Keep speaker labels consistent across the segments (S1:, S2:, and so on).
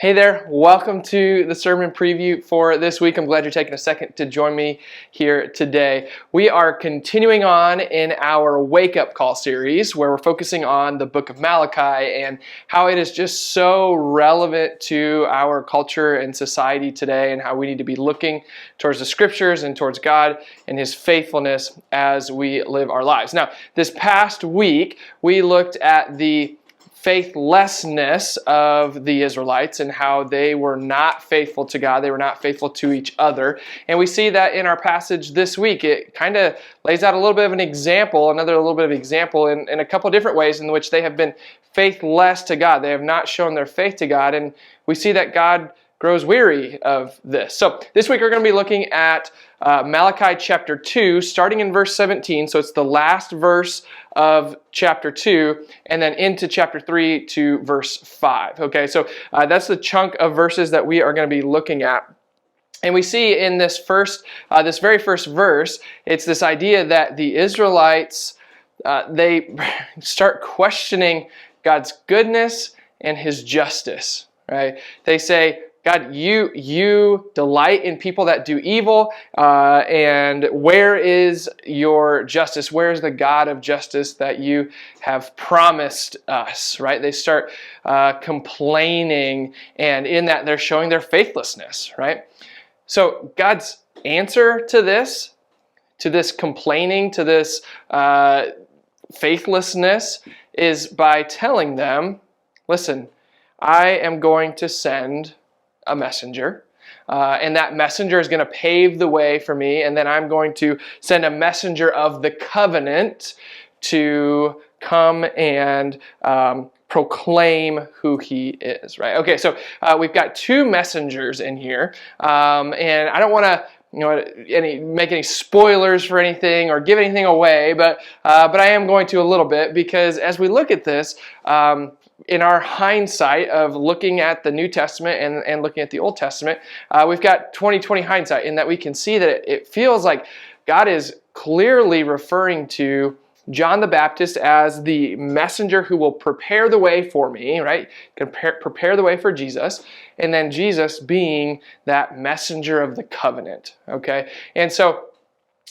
S1: Hey there, welcome to the sermon preview for this week. I'm glad you're taking a second to join me here today. We are continuing on in our Wake Up Call series where we're focusing on the book of Malachi and how it is just so relevant to our culture and society today and how we need to be looking towards the scriptures and towards God and His faithfulness as we live our lives. Now, this past week, we looked at the faithlessness of the Israelites and how they were not faithful to God. They were not faithful to each other. And we see that in our passage this week. It kind of lays out a little bit of an example, in a couple different ways in which they have been faithless to God. They have not shown their faith to God. And we see that God grows weary of this. So this week we're going to be looking at Malachi chapter 2, starting in verse 17. So it's the last verse of chapter 2, and then into chapter 3 to verse 5. Okay, so that's the chunk of verses that we are going to be looking at. And we see in this very first verse, it's this idea that the Israelites, they start questioning God's goodness and His justice. Right? They say, God, you delight in people that do evil, and where is your justice? Where is the God of justice that you have promised us? Right? They start complaining, and in that they're showing their faithlessness. Right? So God's answer to this complaining, to this faithlessness, is by telling them, listen, I am going to send a messenger, and that messenger is going to pave the way for me, and then I'm going to send a messenger of the covenant to come and proclaim who He is, right? Okay, so we've got two messengers in here, and I don't want to make any spoilers for anything or give anything away, but I am going to a little bit, because as we look at this, in our hindsight of looking at the New Testament and looking at the Old Testament, we've got 20/20 hindsight in that we can see that it feels like God is clearly referring to John the Baptist as the messenger who will prepare the way for me, right? Prepare the way for Jesus, and then Jesus being that messenger of the covenant, okay? And so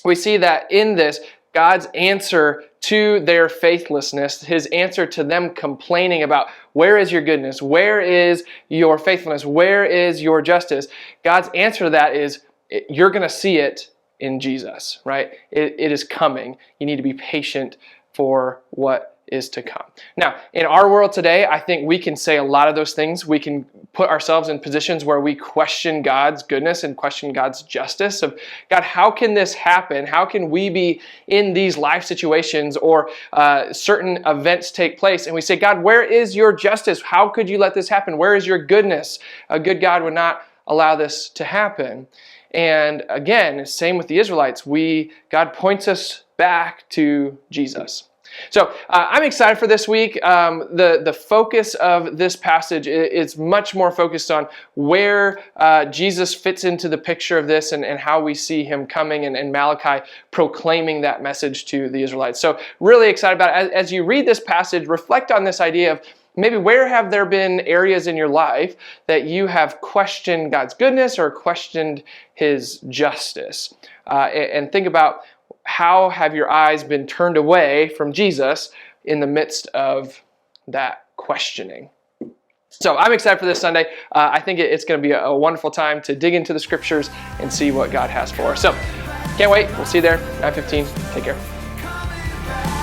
S1: we see that in this, God's answer to their faithlessness, His answer to them complaining about where is your goodness, where is your faithfulness, where is your justice, God's answer to that is you're going to see it in Jesus, right? It is coming. You need to be patient for what is to come. Now, in our world today, I think we can say a lot of those things. We can put ourselves in positions where we question God's goodness and question God's justice of, God, how can this happen? How can we be in these life situations or certain events take place? And we say, God, where is your justice? How could you let this happen? Where is your goodness? A good God would not allow this to happen. And again, same with the Israelites. God points us back to Jesus. So I'm excited for this week. The focus of this passage is much more focused on where Jesus fits into the picture of this and how we see Him coming and Malachi proclaiming that message to the Israelites. So really excited about it. As you read this passage, reflect on this idea of maybe where have there been areas in your life that you have questioned God's goodness or questioned His justice, and think about how have your eyes been turned away from Jesus in the midst of that questioning. So I'm excited for this Sunday. I think it's going to be a wonderful time to dig into the scriptures and see what God has for us. So can't wait. We'll see you there, 9:15. Take care.